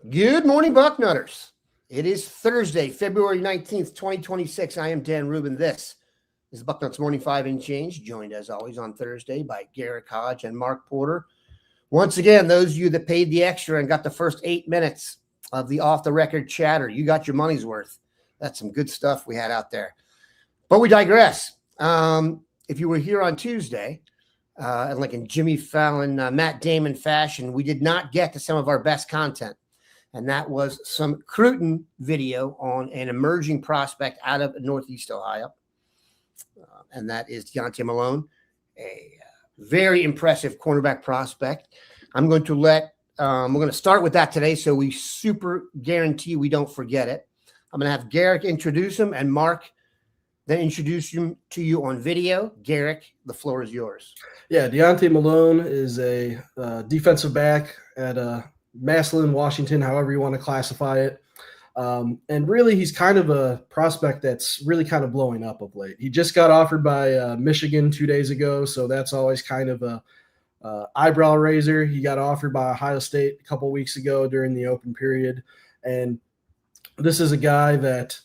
Good morning, Bucknutters. It is Thursday, February 19th, 2026. I am Dan Rubin. This is Bucknuts Morning 5 and Change, joined as always on Thursday by Garrick, Hodge, and Mark Porter. Once again, those of you that paid the extra and got the first 8 minutes of the off-the-record chatter, you got your money's worth. That's some good stuff we had out there. But we digress. If you were here on Tuesday, and like in Jimmy Fallon, Matt Damon fashion, we did not get to some of our best content. And that was some Cruton video on an emerging prospect out of Northeast Ohio. And that is Deontay Malone, a very impressive cornerback prospect. I'm going to we're going to start with that today, so we super guarantee we don't forget it. I'm going to have Garrick introduce him and Mark then introduce him to you on video. Garrick, the floor is yours. Yeah, Deontay Malone is a defensive back at Massillon, Washington, however you want to classify it. And really, he's kind of a prospect that's really kind of blowing up of late. He just got offered by Michigan 2 days ago, so that's always kind of a eyebrow raiser. He got offered by Ohio State a couple weeks ago during the open period. And this is a guy that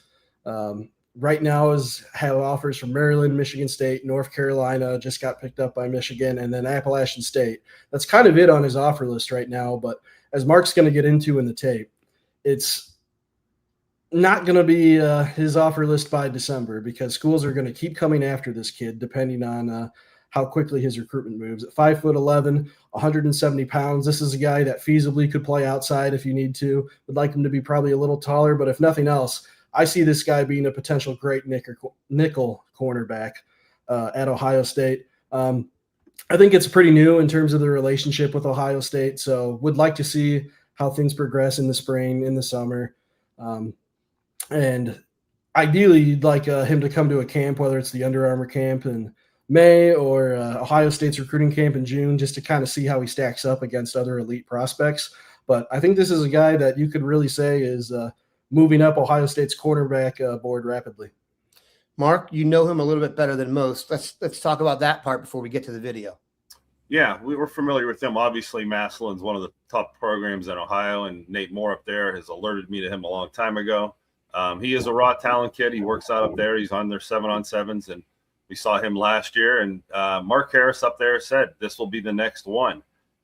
right now have offers from Maryland, Michigan State, North Carolina, just got picked up by Michigan, and then Appalachian State. That's kind of it on his offer list right now, but as Mark's going to get into in the tape, it's not going to be his offer list by December because schools are going to keep coming after this kid depending on how quickly his recruitment moves. At 5'11", 170 pounds, this is a guy that feasibly could play outside if you need to. Would like him to be probably a little taller, but if nothing else, I see this guy being a potential great nickel cornerback at Ohio State. I think it's pretty new in terms of the relationship with Ohio State, so would like to see how things progress in the spring, in the summer. And ideally, you'd like him to come to a camp, whether it's the Under Armour camp in May or Ohio State's recruiting camp in June, just to kind of see how he stacks up against other elite prospects. But I think this is a guy that you could really say is moving up Ohio State's cornerback board rapidly. Mark, you know him a little bit better than most. Let's talk about that part before we get to the video. Yeah, we were familiar with him. Obviously, Massillon's one of the top programs in Ohio, and Nate Moore up there has alerted me to him a long time ago. He is a raw talent kid. He works out up there. He's on their 7-on-7s, and we saw him last year. And Mark Harris up there said this will be the next one.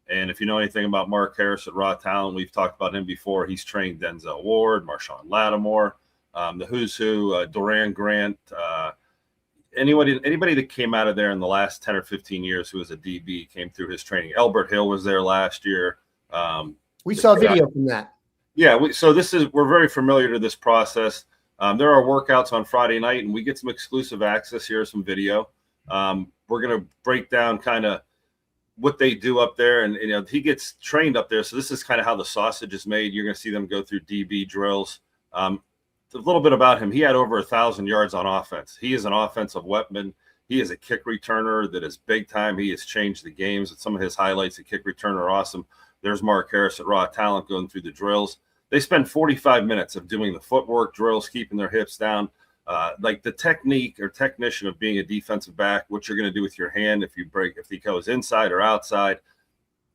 And if you know anything about Mark Harris at Raw Talent, we've talked about him before. He's trained Denzel Ward, Marshawn Lattimore, the who's who, Duran Grant, anybody that came out of there in the last 10 or 15 years who was a DB came through his training. Elbert Hill was there last year. We saw video from that. Yeah, we're very familiar to this process. There are workouts on Friday night, and we get some exclusive access here, some video. We're going to break down kind of what they do up there, and he gets trained up there. So this is kind of how the sausage is made. You're going to see them go through DB drills. A little bit about him. He had over 1,000 yards on offense. He is an offensive weapon. He is a kick returner that is big time. He has changed the games. Some of his highlights at kick return are awesome. There's Mark Harris at Raw Talent going through the drills. They spend 45 minutes of doing the footwork drills, keeping their hips down, like the technique or technician of being a defensive back, what you're going to do with your hand if he goes inside or outside.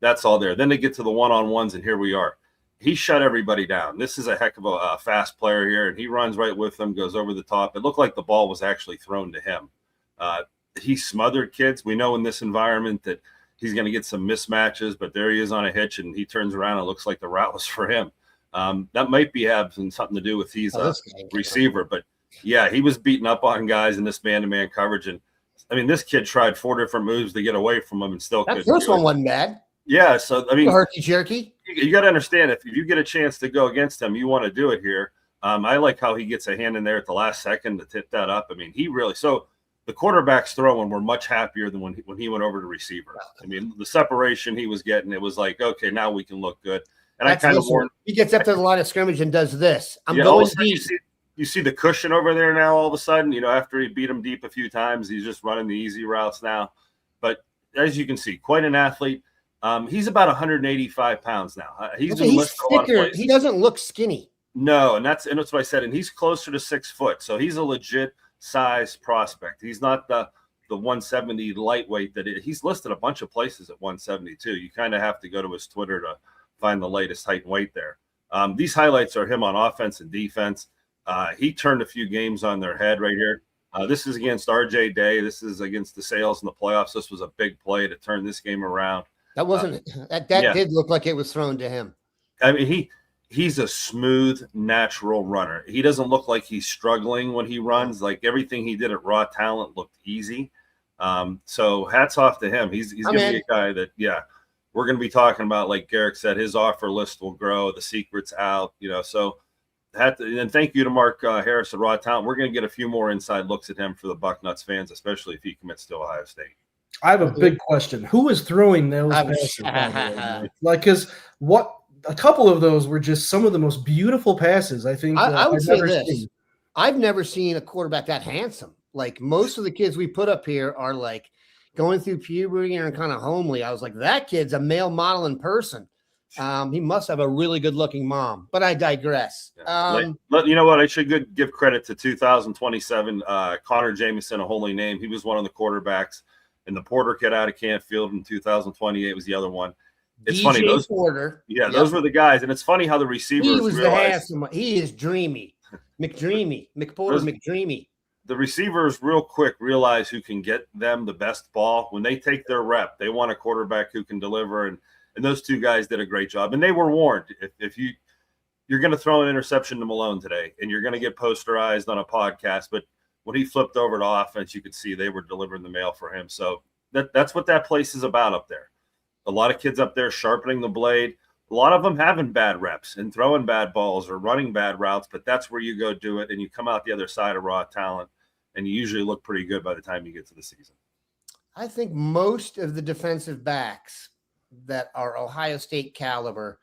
That's all there. Then they get to the one-on-ones, and here we are. He shut everybody down. This is a heck of a fast player here, and he runs right with them, goes over the top. It looked like the ball was actually thrown to him. He smothered kids. We know in this environment that he's going to get some mismatches, but there he is on a hitch, and he turns around and it looks like the route was for him. That might be having something to do with he's a receiver, but yeah, he was beating up on guys in this man-to-man coverage. And I mean, this kid tried 4 different moves to get away from him and still couldn't. That first one wasn't bad. Yeah, so I mean, herky jerky. You got to understand, if you get a chance to go against him, you want to do it here. I like how he gets a hand in there at the last second to tip that up. I mean, so the quarterbacks throwing were much happier than when he went over to receiver. I mean, the separation he was getting, it was like, okay, now we can look good. And I kind of warned. He gets up to the line of scrimmage and does this. I'm going deep. You see the cushion over there now all of a sudden, after he beat him deep a few times, he's just running the easy routes now. But as you can see, quite an athlete. He's about 185 pounds now. He's thicker. He doesn't look skinny. No, and that's what I said. And he's closer to 6 foot. So he's a legit size prospect. He's not the 170 lightweight he's listed a bunch of places at 172. You kind of have to go to his Twitter to find the latest height and weight there. These highlights are him on offense and defense. He turned a few games on their head right here. This is against RJ Day. This is against the Sales in the playoffs. This was a big play to turn this game around. That wasn't that did look like it was thrown to him. I mean, he's a smooth, natural runner. He doesn't look like he's struggling when he runs. Like everything he did at Raw Talent looked easy. So hats off to him. He's going to be a guy that, we're going to be talking about, like Garrick said, his offer list will grow. The secret's out, so and thank you to Mark Harris at Raw Talent. We're going to get a few more inside looks at him for the Bucknuts fans, especially if he commits to Ohio State. I have a big question. Who is throwing those passes? Like, because a couple of those were just some of the most beautiful passes I think I would say this. seen. I've never seen a quarterback that handsome. Like most of the kids we put up here are like going through puberty and kind of homely. I was like, that kid's a male model in person. He must have a really good looking mom, but I digress. You know what? I should give credit to 2027 Connor Jameson, a holy name. He was one of the quarterbacks, and the Porter kid out of Canfield in 2028 was the other one. It's funny. Those Porter. Yeah, those were the guys. And it's funny how the receivers he was the handsome one. He is dreamy. McDreamy. McPorter McDreamy. The receivers real quick realize who can get them the best ball. When they take their rep, they want a quarterback who can deliver. And those two guys did a great job. And they were warned. If you're going to throw an interception to Malone today, and you're going to get posterized on a podcast, but when he flipped over to offense, you could see they were delivering the mail for him. So that's what that place is about up there. A lot of kids up there sharpening the blade. A lot of them having bad reps and throwing bad balls or running bad routes, but that's where you go do it, and you come out the other side of Raw Talent, and you usually look pretty good by the time you get to the season. I think most of the defensive backs that are Ohio State caliber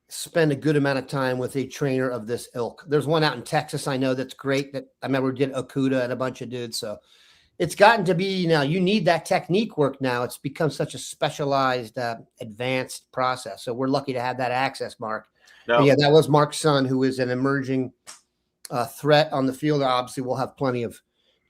spend a good amount of time with a trainer of this ilk. There's one out in Texas I know that's great that I remember did Okuda and a bunch of dudes. So it's gotten to be now you need that technique work now. It's become such a specialized, advanced process. So we're lucky to have that access, Mark. No. Yeah, that was Mark's son, who is an emerging threat on the field. Obviously, we'll have plenty of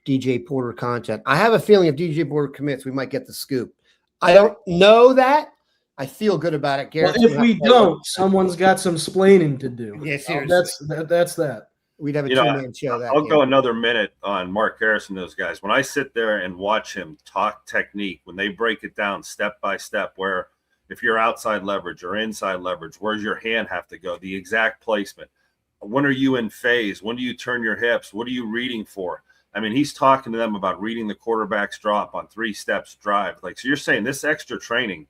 DJ Porter content. I have a feeling if DJ Porter commits, we might get the scoop. I don't know that. I feel good about it, Garrett. Well, if we don't, someone's got some splaining to do. Yeah, seriously. That's that. We'd have a two-man show. I'll go another minute on Mark Harris and those guys. When I sit there and watch him talk technique, when they break it down step by step, where if you're outside leverage or inside leverage, where's your hand have to go, the exact placement. When are you in phase? When do you turn your hips? What are you reading for? I mean, he's talking to them about reading the quarterback's drop on 3 steps drive. Like, so you're saying this extra training,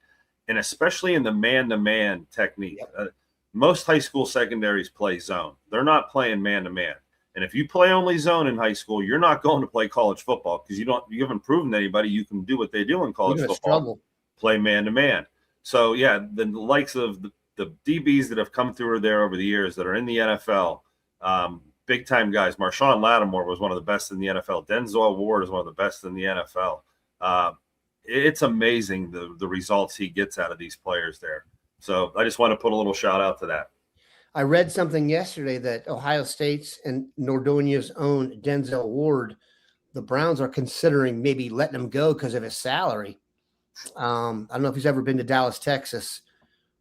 and especially in the man-to-man technique, most high school secondaries play zone. They're not playing man-to-man. And if you play only zone in high school, you're not going to play college football because you haven't proven to anybody you can do what they do in college football. Struggle. Play man-to-man. So, yeah, the likes of the DBs that have come through there over the years that are in the NFL, big-time guys. Marshawn Lattimore was one of the best in the NFL. Denzel Ward is one of the best in the NFL. It's amazing the results he gets out of these players there. So I just want to put a little shout out to that. I read something yesterday that Ohio State's and Nordonia's own Denzel Ward, the Browns are considering maybe letting him go because of his salary. I don't know if he's ever been to Dallas, Texas.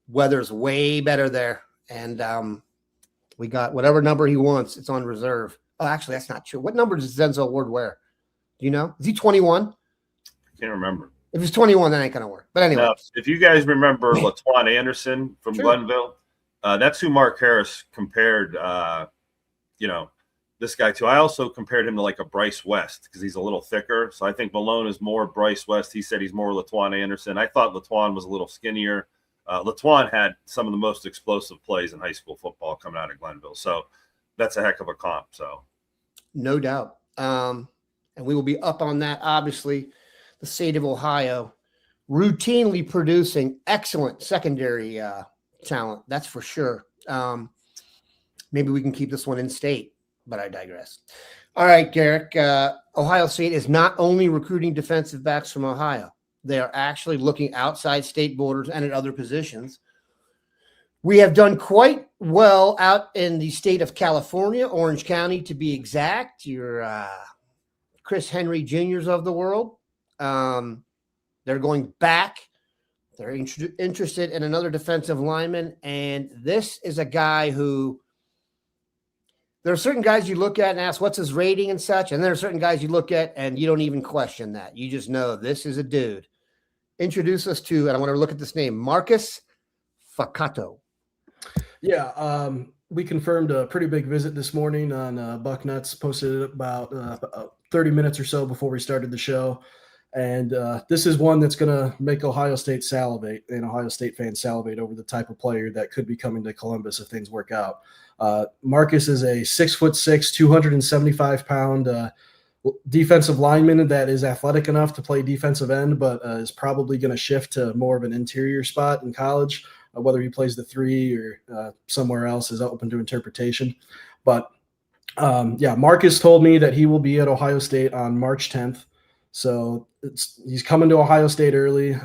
Weather's way better there. And we got whatever number he wants. It's on reserve. Oh, actually, that's not true. What number does Denzel Ward wear? Do you know? Is he 21? I can't remember. If he's 21, that ain't going to work. But anyway. Now, if you guys remember Latwan Anderson from Glenville, that's who Mark Harris compared, this guy to. I also compared him to like a Bryce West because he's a little thicker. So I think Malone is more Bryce West. He said he's more Latwan Anderson. I thought Latwan was a little skinnier. Latwan had some of the most explosive plays in high school football coming out of Glenville. So that's a heck of a comp. So no doubt. And we will be up on that, obviously. The state of Ohio routinely producing excellent secondary talent. That's for sure. Maybe we can keep this one in state, but I digress. All right, Garrick. Ohio State is not only recruiting defensive backs from Ohio. They are actually looking outside state borders and at other positions. We have done quite well out in the state of California, Orange County to be exact. Your Chris Henry Jr.'s of the world. They're going back They're interested in another defensive lineman, and this is a guy who there are certain guys you look at and ask what's his rating and such, and there are certain guys you look at and you don't even question that. You just know this is a dude. Introduce us to, and I want to look at this name, Marcus Fatu. Yeah, we confirmed a pretty big visit this morning on Bucknuts, posted it about 30 minutes or so before we started the show. And this is one that's going to make Ohio State salivate, and Ohio State fans salivate over the type of player that could be coming to Columbus if things work out. Marcus is a 6'6", 275-pound defensive lineman that is athletic enough to play defensive end, but is probably going to shift to more of an interior spot in college. Whether he plays the 3 or somewhere else is open to interpretation. But Marcus told me that he will be at Ohio State on March 10th. So he's coming to Ohio State early.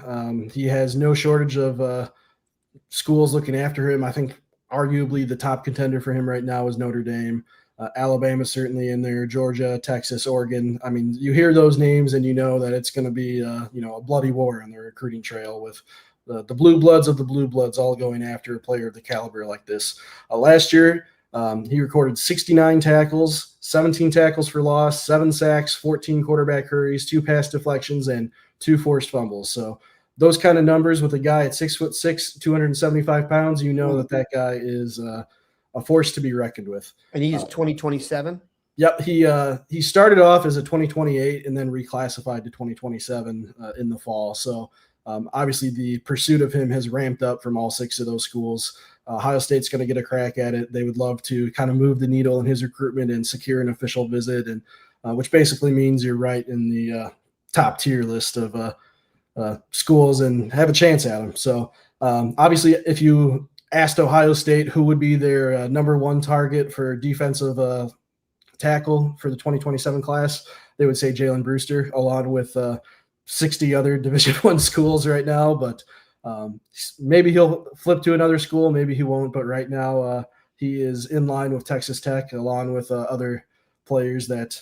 He has no shortage of schools looking after him. I think arguably the top contender for him right now is Notre Dame. Alabama's certainly in there, Georgia, Texas, Oregon. I mean, you hear those names and you know that it's going to be a bloody war on the recruiting trail with the blue bloods of the blue bloods all going after a player of the caliber like this. Last year, he recorded 69 tackles, 17 tackles for loss, 7 sacks, 14 quarterback hurries, 2 pass deflections, and 2 forced fumbles. So those kind of numbers with a guy at 6'6", 275 pounds, you know that guy is a force to be reckoned with. And he's 2027? Yep. He started off as a 2028 and then reclassified to 2027 in the fall. So obviously the pursuit of him has ramped up from all 6 of those schools. Ohio State's going to get a crack at it. They would love to kind of move the needle in his recruitment and secure an official visit, and which basically means you're right in the top tier list of schools and have a chance at him. So obviously, if you asked Ohio State who would be their number 1 target for defensive tackle for the 2027 class, they would say Jalen Brewster, along with 60 other Division I schools right now. But maybe he'll flip to another school, maybe he won't. But right now, he is in line with Texas Tech, along with other players that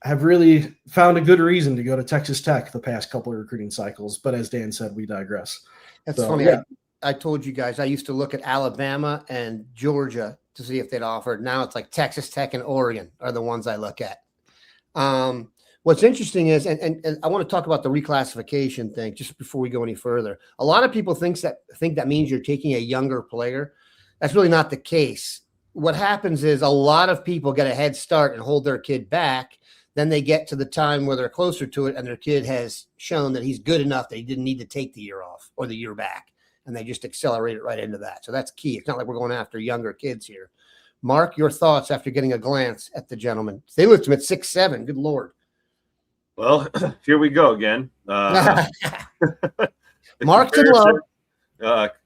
have really found a good reason to go to Texas Tech the past couple of recruiting cycles. But as Dan said, we digress. That's funny. Yeah. I told you guys I used to look at Alabama and Georgia to see if they'd offered. Now it's like Texas Tech and Oregon are the ones I look at. What's interesting is, and I want to talk about the reclassification thing just before we go any further. A lot of people think that means you're taking a younger player. That's really not the case. What happens is a lot of people get a head start and hold their kid back. Then they get to the time where they're closer to it and their kid has shown that he's good enough that he didn't need to take the year off or the year back. And they just accelerate it right into that. So that's key. It's not like we're going after younger kids here. Mark, your thoughts after getting a glance at the gentleman. They list him at 6'7". Good Lord. Well, here we go again. Mark's in love.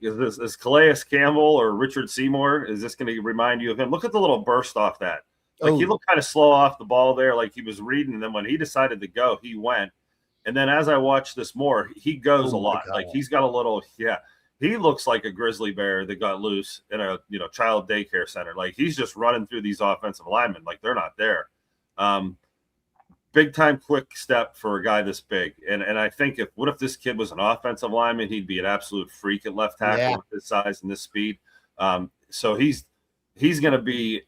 Is Calais Campbell or Richard Seymour? Is this going to remind you of him? Look at the little burst off that. He looked kind of slow off the ball there, like he was reading. And then when he decided to go, he went. And then as I watch this more, he goes a lot. Like he's got a little, he looks like a grizzly bear that got loose in a child daycare center. Like he's just running through these offensive linemen like they're not there. Big time quick step for a guy this big. And I think what if this kid was an offensive lineman, he'd be an absolute freak at left tackle with his size and this speed. So he's going to be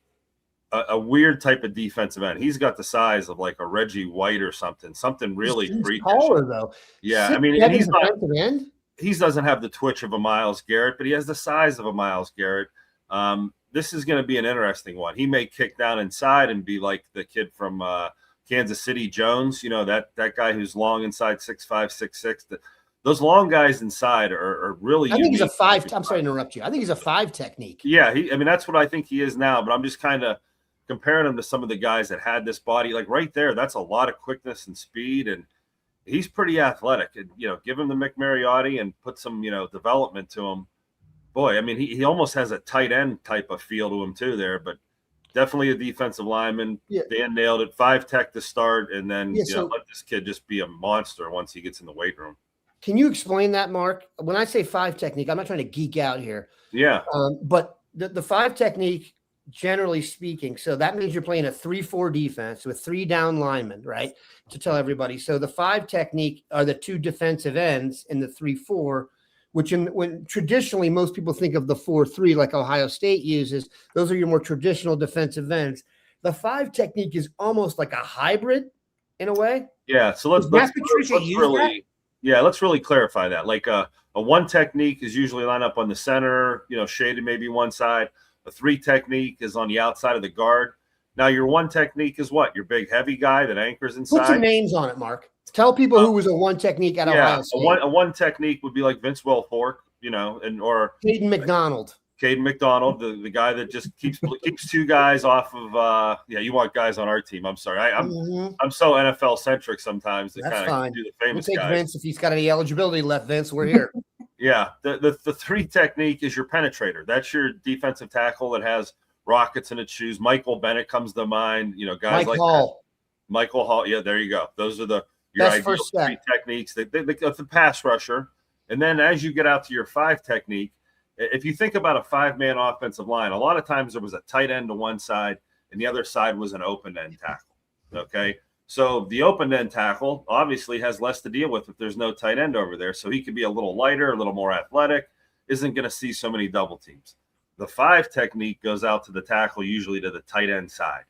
a weird type of defensive end. He's got the size of like a Reggie White or something really freakish. Taller though. Yeah. I mean, he's not, he doesn't have the twitch of a Myles Garrett, but he has the size of a Myles Garrett. This is going to be an interesting one. He may kick down inside and be like the kid from Kansas City, Jones, that guy who's long inside, 6'5", 6'6". Those long guys inside are really. I think he's a 5. I'm sorry to interrupt you. I think he's a 5 technique. Yeah, that's what I think he is now. But I'm just kind of comparing him to some of the guys that had this body. Like right there, that's a lot of quickness and speed, and he's pretty athletic. And give him the McMariotti and put some development to him. Boy, I mean, he almost has a tight end type of feel to him too there, but. Definitely a defensive lineman. Yeah. Dan nailed it. 5 tech to start, and then let this kid just be a monster once he gets in the weight room. Can you explain that, Mark? When I say 5 technique, I'm not trying to geek out here. Yeah. But the 5 technique, generally speaking. So that means you're playing a 3-4 defense with 3 down linemen, right? To tell everybody. So the 5 technique are the 2 defensive ends in the 3-4, which when traditionally most people think of the 4-3 like Ohio State uses. Those are your more traditional defensive ends. The 5 technique is almost like a hybrid in a way. Yeah. So let's really clarify that. Like a 1 technique is usually line up on the center, shaded maybe one side. A 3 technique is on the outside of the guard. Now your 1 technique is what? Your big heavy guy that anchors inside. Put some names on it, Mark. Tell people who was a 1 technique at Ohio State. A one technique would be like Vince Wilfork, or Caden McDonald. Caden McDonald, the guy that just keeps 2 guys off of. You want guys on our team. I'm sorry, I'm so NFL centric sometimes to kind of do the famous we'll take guys. Vince if he's got any eligibility left. Vince, we're here. Yeah, the 3 technique is your penetrator. That's your defensive tackle that has rockets in its shoes. Michael Bennett comes to mind. Guys like Hall. That. Michael Hall. Yeah, there you go. Those are your best ideal first step. 3 techniques. The pass rusher, and then as you get out to your 5 technique, if you think about a 5-man offensive line, a lot of times there was a tight end to one side, and the other side was an open end tackle. Okay. So the open end tackle obviously has less to deal with if there's no tight end over there. So he could be a little lighter, a little more athletic, isn't going to see so many double teams. The 5 technique goes out to the tackle, usually to the tight end side.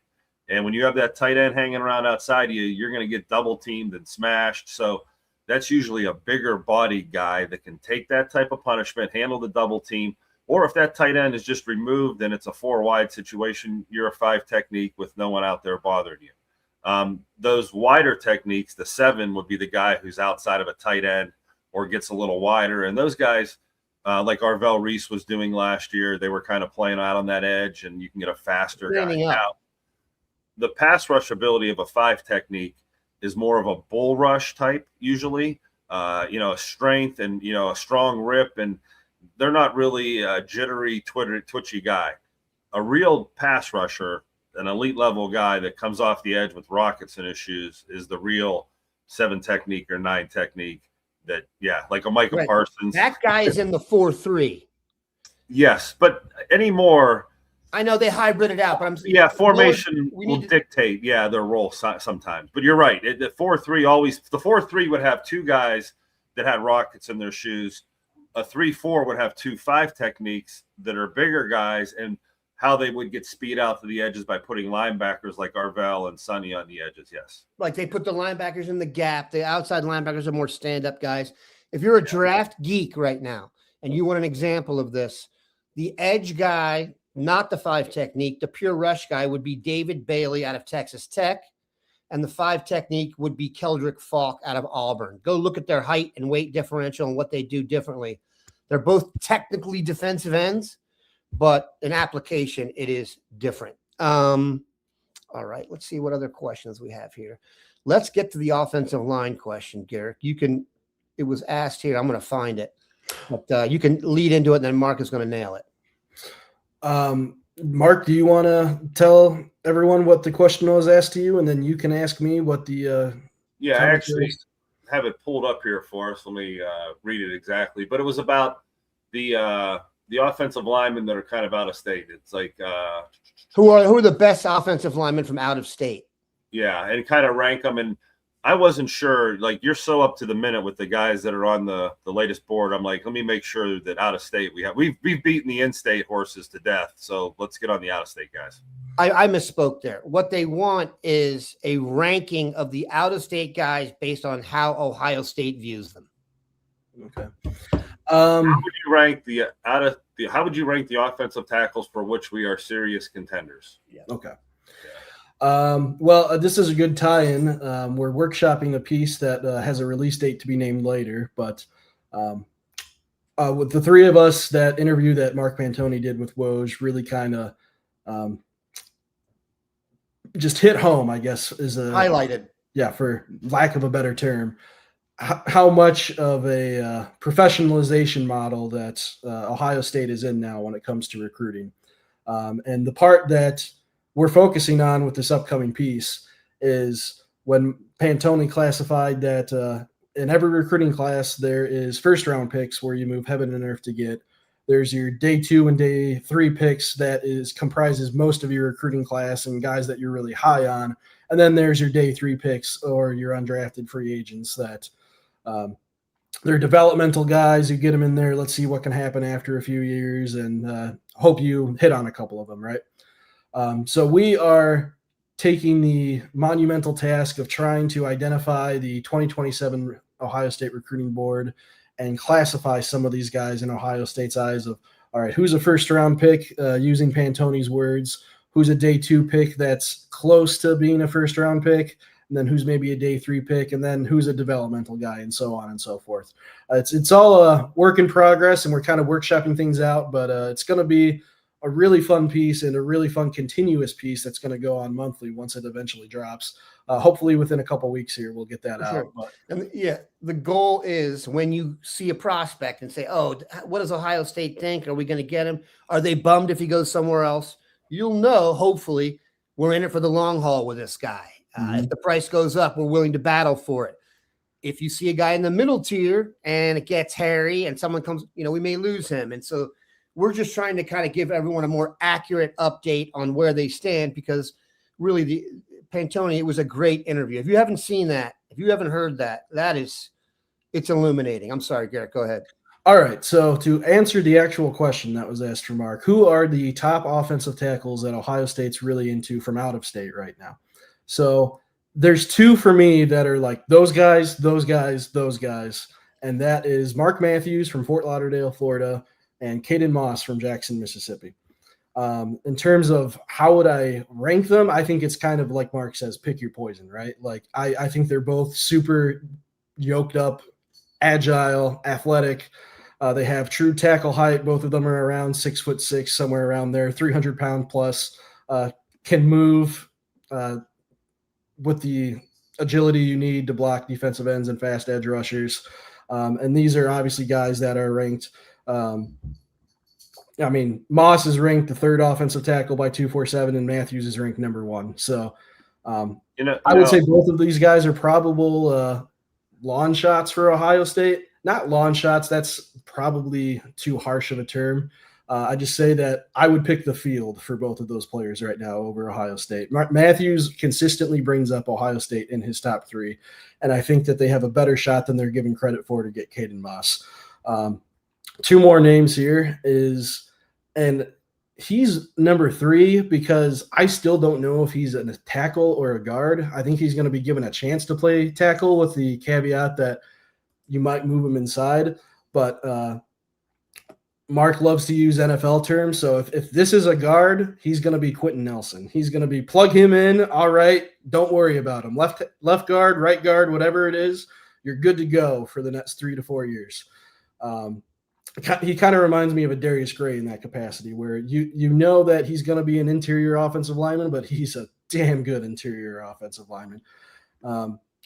And when you have that tight end hanging around outside you, you're going to get double teamed and smashed. So that's usually a bigger body guy that can take that type of punishment, handle the double team. Or if that tight end is just removed and it's a 4-wide situation, you're a 5 technique with no one out there bothering you. Those wider techniques, the 7 would be the guy who's outside of a tight end or gets a little wider. And those guys, like Arvell Reese was doing last year, they were kind of playing out on that edge, and you can get a faster guy out. The pass rush ability of a 5 technique is more of a bull rush type, usually, a strength and, a strong rip, and they're not really a jittery, twitchy guy. A real pass rusher, an elite level guy that comes off the edge with rockets in his shoes, is the real 7 technique or 9 technique that, like a Micah Parsons. That guy is in the 4-3. Yes, but anymore. I know they hybrid it out, but I'm saying formation will dictate their role sometimes. But you're right. The 4-3 would have 2 guys that had rockets in their shoes. A 3-4 would have 2 5 techniques that are bigger guys, and how they would get speed out to the edges by putting linebackers like Arvell and Sonny on the edges. Yes. Like they put the linebackers in the gap. The outside linebackers are more stand-up guys. If you're a draft geek right now and you want an example of this, the edge guy, not the 5 technique, the pure rush guy would be David Bailey out of Texas Tech. And the 5 technique would be Keldrick Falk out of Auburn. Go look at their height and weight differential and what they do differently. They're both technically defensive ends, but in application, it is different. All right, let's see what other questions we have here. Let's get to the offensive line question, Garrick. It was asked here. I'm going to find it. But you can lead into it, and then Mark is going to nail it. Mark, do you want to tell everyone what the question was asked to you, and then you can ask me what the I actually have it pulled up here for us. Let me read it exactly. But it was about the offensive linemen that are kind of out of state. It's like who are the best offensive linemen from out of state? Yeah, and kind of rank them. And I wasn't sure, like, you're so up to the minute with the guys that are on the latest board. I'm like, let me make sure that out of state we've beaten the in-state horses to death. So let's get on the out of state guys. I misspoke there. What they want is a ranking of the out of state guys based on how Ohio State views them. Okay. How would you rank how would you rank the offensive tackles for which we are serious contenders? Yeah. Okay. Well, this is a good tie-in. We're workshopping a piece that has a release date to be named later, but with the 3 of us, that interview that Mark Pantoni did with Woj really kind of just hit home, I guess, is highlighted. Yeah, for lack of a better term, how much of a professionalization model that Ohio State is in now when it comes to recruiting. And the part that we're focusing on with this upcoming piece is when Pantoni classified that in every recruiting class, there is first-round picks where you move heaven and earth to get. There's your day 2 and day 3 picks that comprises most of your recruiting class and guys that you're really high on. And then there's your day 3 picks or your undrafted free agents that they're developmental guys. You get them in there. Let's see what can happen after a few years and hope you hit on a couple of them, right? So we are taking the monumental task of trying to identify the 2027 Ohio State recruiting board and classify some of these guys in Ohio State's eyes of, all right, who's a first-round pick, using Pantoni's words, who's a day 2 pick that's close to being a first-round pick, and then who's maybe a day 3 pick, and then who's a developmental guy, and so on and so forth. It's all a work in progress, and we're kind of workshopping things out, but it's going to be a really fun piece and a really fun continuous piece that's going to go on monthly once it eventually drops. Hopefully within a couple weeks here, we'll get that out. Sure. But And the goal is when you see a prospect and say, oh, what does Ohio State think? Are we going to get him? Are they bummed if he goes somewhere else? You'll know, hopefully, we're in it for the long haul with this guy. If the price goes up, we're willing to battle for it. If you see a guy in the middle tier and it gets hairy and someone comes, we may lose him. And so we're just trying to kind of give everyone a more accurate update on where they stand, because really Pantoni, it was a great interview. If you haven't seen that, if you haven't heard that, it's illuminating. I'm sorry, Garrick, go ahead. All right. So to answer the actual question that was asked from Mark, who are the top offensive tackles that Ohio State's really into from out of state right now? So there's 2 for me that are like those guys, and that is Mark Matthews from Fort Lauderdale, Florida, and Caden Moss from Jackson, Mississippi. In terms of how would I rank them, I think it's kind of like Mark says, pick your poison, right? Like I think they're both super yoked up, agile, athletic. They have true tackle height. Both of them are around 6'6", somewhere around there, 300-pound plus, can move with the agility you need to block defensive ends and fast edge rushers. And these are obviously guys that are ranked. Moss is ranked the 3rd offensive tackle by 247, and Matthews is ranked number 1. So I would say both of these guys are probable lawn shots for Ohio State. Not lawn shots. That's probably too harsh of a term. I just say that I would pick the field for both of those players right now over Ohio State. Matthews consistently brings up Ohio State in his top 3, and I think that they have a better shot than they're given credit for to get Caden Moss. 2 more names here and he's number 3 because I still don't know if he's a tackle or a guard. I think he's going to be given a chance to play tackle with the caveat that you might move him inside, but Mark loves to use NFL terms. So if this is a guard, he's going to be Quentin Nelson. He's going to be plug him in. All right. Don't worry about him. Left guard, right guard, whatever it is, you're good to go for the next 3 to 4 years. He kind of reminds me of a Darius Gray in that capacity, where you know that he's going to be an interior offensive lineman, but he's a damn good interior offensive lineman.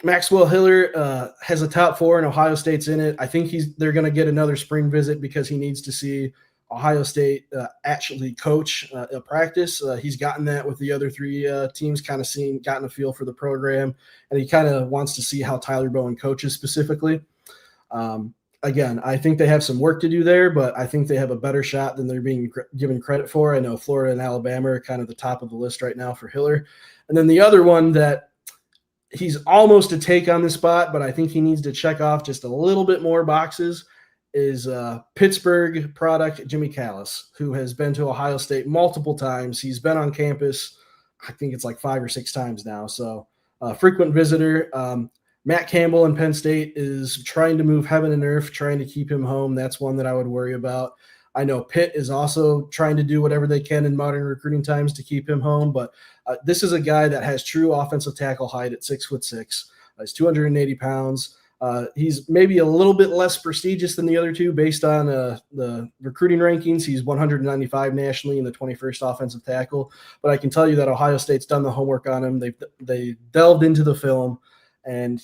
Maxwell Hiller has a top 4 and Ohio State's in it. I think they're going to get another spring visit because he needs to see Ohio State actually coach a practice. He's gotten that with the other 3 teams, kind of gotten a feel for the program, and he kind of wants to see how Tyler Bowen coaches specifically. Again, I think they have some work to do there, but I think they have a better shot than they're being given credit for. I know Florida and Alabama are kind of the top of the list right now for Hiller. And then the other one that he's almost a take on the spot, but I think he needs to check off just a little bit more boxes is Pittsburgh product Jimmy Callis, who has been to Ohio State multiple times. He's been on campus, I think it's like 5 or 6 times now. So frequent visitor. Matt Campbell in Penn State is trying to move heaven and earth, trying to keep him home. That's one that I would worry about. I know Pitt is also trying to do whatever they can in modern recruiting times to keep him home, but this is a guy that has true offensive tackle height at 6'6". He's 280 pounds. He's maybe a little bit less prestigious than the other 2 based on the recruiting rankings. He's 195 nationally in the 21st offensive tackle, but I can tell you that Ohio State's done the homework on him. They delved into the film, and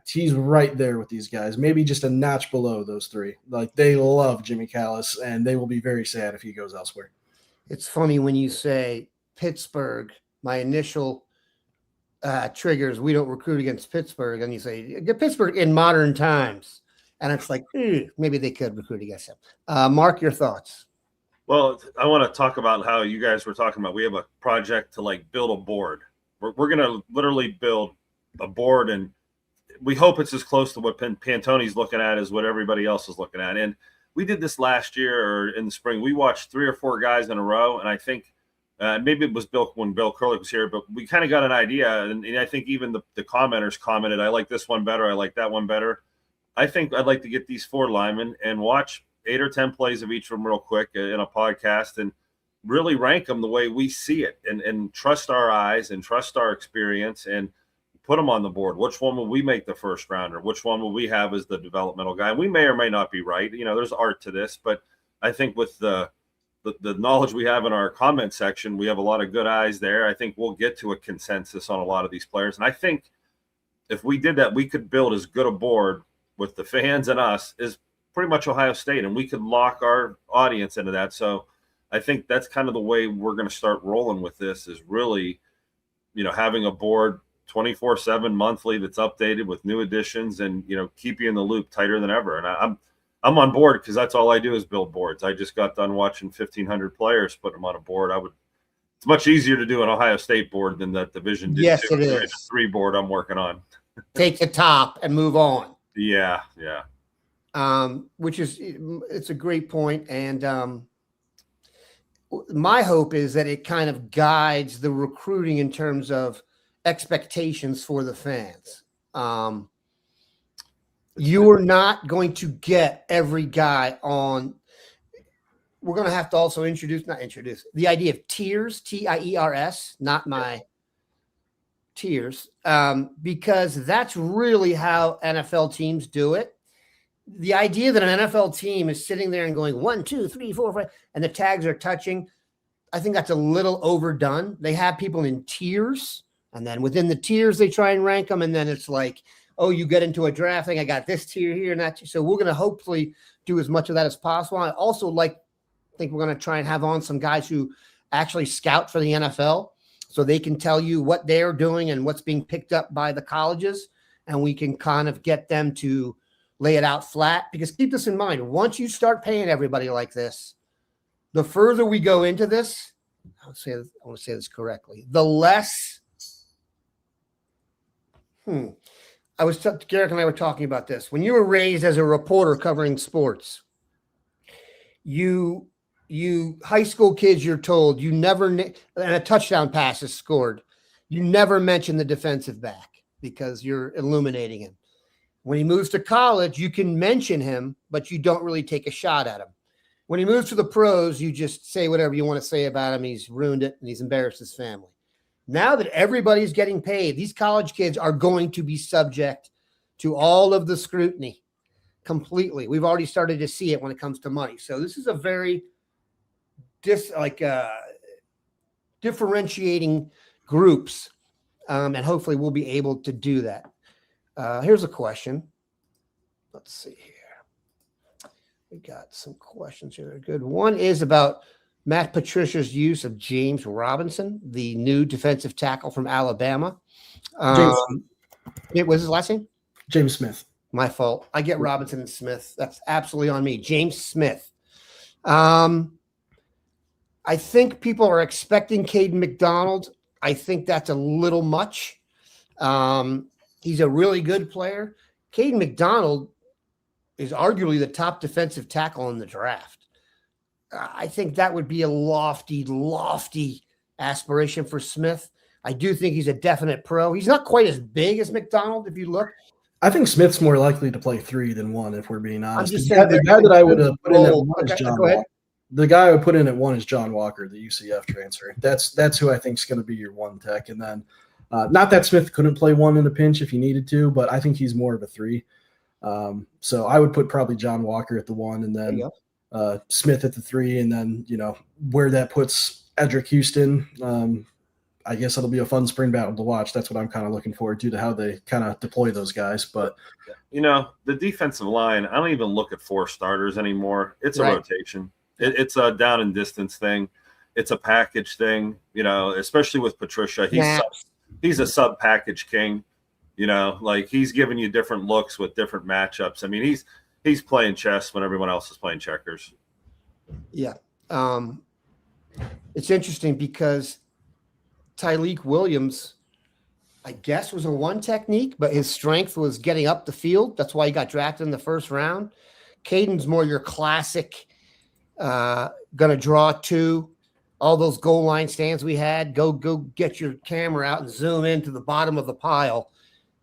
he's right there with these guys, maybe just a notch below those 3. Like, they love Jimmy Callis, and they will be very sad if he goes elsewhere. It's funny when you say Pittsburgh, my initial triggers, we don't recruit against Pittsburgh, and you say, get Pittsburgh in modern times. And it's like, maybe they could recruit against him. Mark, your thoughts? Well, I want to talk about how you guys were talking about. We have a project to like build a board. We're going to literally build a board, and we hope it's as close to what Pantoni's looking at as what everybody else is looking at. And we did this last year or in the spring. We watched 3 or 4 guys in a row, and I think maybe it was when Bill Curley was here, but we kind of got an idea. And I think even the commenters commented, I like this one better. I like that one better. I think I'd like to get these 4 linemen and watch 8 or 10 plays of each of them real quick in a podcast and really rank them the way we see it and trust our eyes and trust our experience and put them on the board. Which one will we make the first rounder? Which one will we have as the developmental guy? We may or may not be right. There's art to this, but I think with the knowledge we have in our comment section, we have a lot of good eyes there. I think we'll get to a consensus on a lot of these players. And I think if we did that, we could build as good a board with the fans and us as pretty much Ohio State, and we could lock our audience into that. So I think that's kind of the way we're going to start rolling with this, is really, having a board 24/7 monthly that's updated with new additions and, keep you in the loop tighter than ever. And I'm on board because that's all I do is build boards. I just got done watching 1,500 players put them on a board. It's much easier to do an Ohio State board than that Division II. Yes, it is. 3 board I'm working on. Take the top and move on. Yeah. Which is, it's a great point. And my hope is that it kind of guides the recruiting in terms of expectations for the fans. You're not going to get every guy on. We're going to have to also introduce the idea of tiers, TIERS, not my tiers, because that's really how NFL teams do it. The idea that an NFL team is sitting there and going 1, 2, 3, 4, 5, and the tags are touching, I think that's a little overdone. They have people in tiers, and then within the tiers, they try and rank them. And then it's like, oh, you get into a draft thing. I got this tier here and that. So we're going to hopefully do as much of that as possible. I also think we're going to try and have on some guys who actually scout for the NFL, so they can tell you what they're doing and what's being picked up by the colleges. And we can kind of get them to lay it out flat, because keep this in mind. Once you start paying everybody like this, the further we go into this, I want to say this correctly, the less, Garrick and I were talking about this. When you were raised as a reporter covering sports, you high school kids, you're told you never, and a touchdown pass is scored, you never mention the defensive back because you're illuminating him. When he moves to college, you can mention him, but you don't really take a shot at him. When he moves to the pros, you just say whatever you want to say about him. He's ruined it, and he's embarrassed his family. Now that everybody's getting paid, these college kids are going to be subject to all of the scrutiny completely. We've already started to see it when it comes to money. So this is a very differentiating groups, and hopefully we'll be able to do that. Here's a question. Let's see here. We got some questions here. Good. One is about Matt Patricia's use of James Robinson, the new defensive tackle from Alabama. It was his last name? James Smith. My fault. I get Robinson and Smith. That's absolutely on me. James Smith. I think people are expecting Caden McDonald. I think that's a little much. He's a really good player. Caden McDonald is arguably the top defensive tackle in the draft. I think that would be a lofty aspiration for Smith. I do think he's a definite pro. He's not quite as big as McDonald, if you look. I think Smith's more likely to play 3 than 1, if we're being honest. I'm just the saying guy that I would have put in at 1 is Okay, John go ahead. Walker. The guy I would put in at 1 is John Walker, the UCF transfer. That's who I think is going to be your 1 tech. And then not that Smith couldn't play 1 in a pinch if he needed to, but I think he's more of a 3. So I would put probably John Walker at the 1, and then Smith at the 3, and then, where that puts Edric Houston. I guess it'll be a fun spring battle to watch. That's what I'm kind of looking forward to how they kind of deploy those guys. But the defensive line, I don't even look at 4 starters anymore. It's a rotation. It's a down and distance thing. It's a package thing, especially with Patricia. He's a sub package king, like he's giving you different looks with different matchups. I mean, He's playing chess when everyone else is playing checkers. Yeah. It's interesting because Tyleik Williams, I guess, was a one technique, but his strength was getting up the field. That's why he got drafted in the first round. Caden's more your classic, gonna draw two, all those goal line stands we had. Go get your camera out and zoom into the bottom of the pile.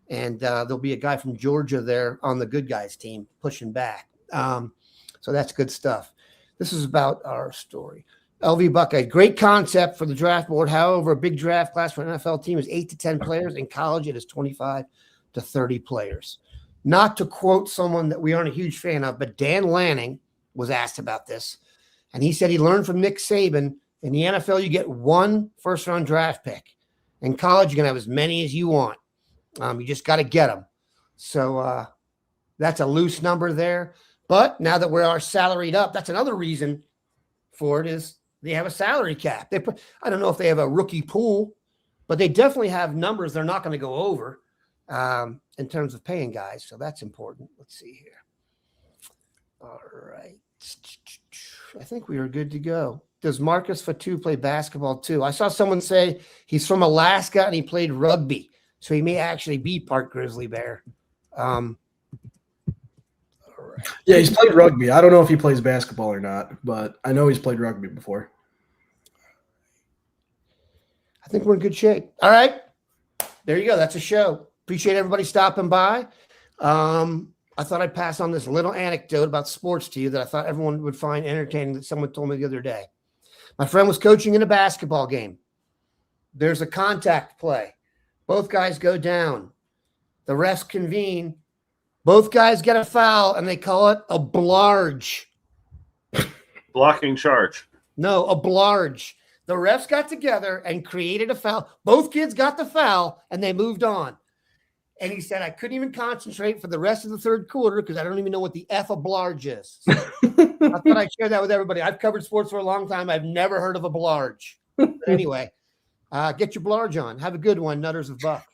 And there'll be a guy from Georgia there on the good guys team pushing back. So that's good stuff. This is about our story. LV Buckeye, great concept for the draft board. However, a big draft class for an NFL team is 8 to 10 players. In college, it is 25 to 30 players. Not to quote someone that we aren't a huge fan of, but Dan Lanning was asked about this. And he said he learned from Nick Saban, in the NFL, you get one first-round draft pick. In college, you can have as many as you want. You just got to get them. So that's a loose number there. But now that we are salaried up, that's another reason for it is they have a salary cap. I don't know if they have a rookie pool, but they definitely have numbers they're not going to go over in terms of paying guys. So that's important. Let's see here. All right. I think we are good to go. Does Marcus Fatu play basketball too? I saw someone say he's from Alaska and he played rugby. So he may actually be part grizzly bear. All right. Yeah, he's played rugby. I don't know if he plays basketball or not, but I know he's played rugby before. I think we're in good shape. All right. There you go. That's a show. Appreciate everybody stopping by. I thought I'd pass on this little anecdote about sports to you that I thought everyone would find entertaining that someone told me the other day. My friend was coaching in a basketball game. There's a contact play. Both guys go down. The refs convene. Both guys get a foul, and they call it a blarge. Blocking charge. No, a blarge. The refs got together and created a foul. Both kids got the foul, and they moved on. And he said, I couldn't even concentrate for the rest of the third quarter because I don't even know what the F a blarge is. So I thought I'd share that with everybody. I've covered sports for a long time. I've never heard of a blarge. But anyway, get your blarge on. Have a good one, Nutters of Buck.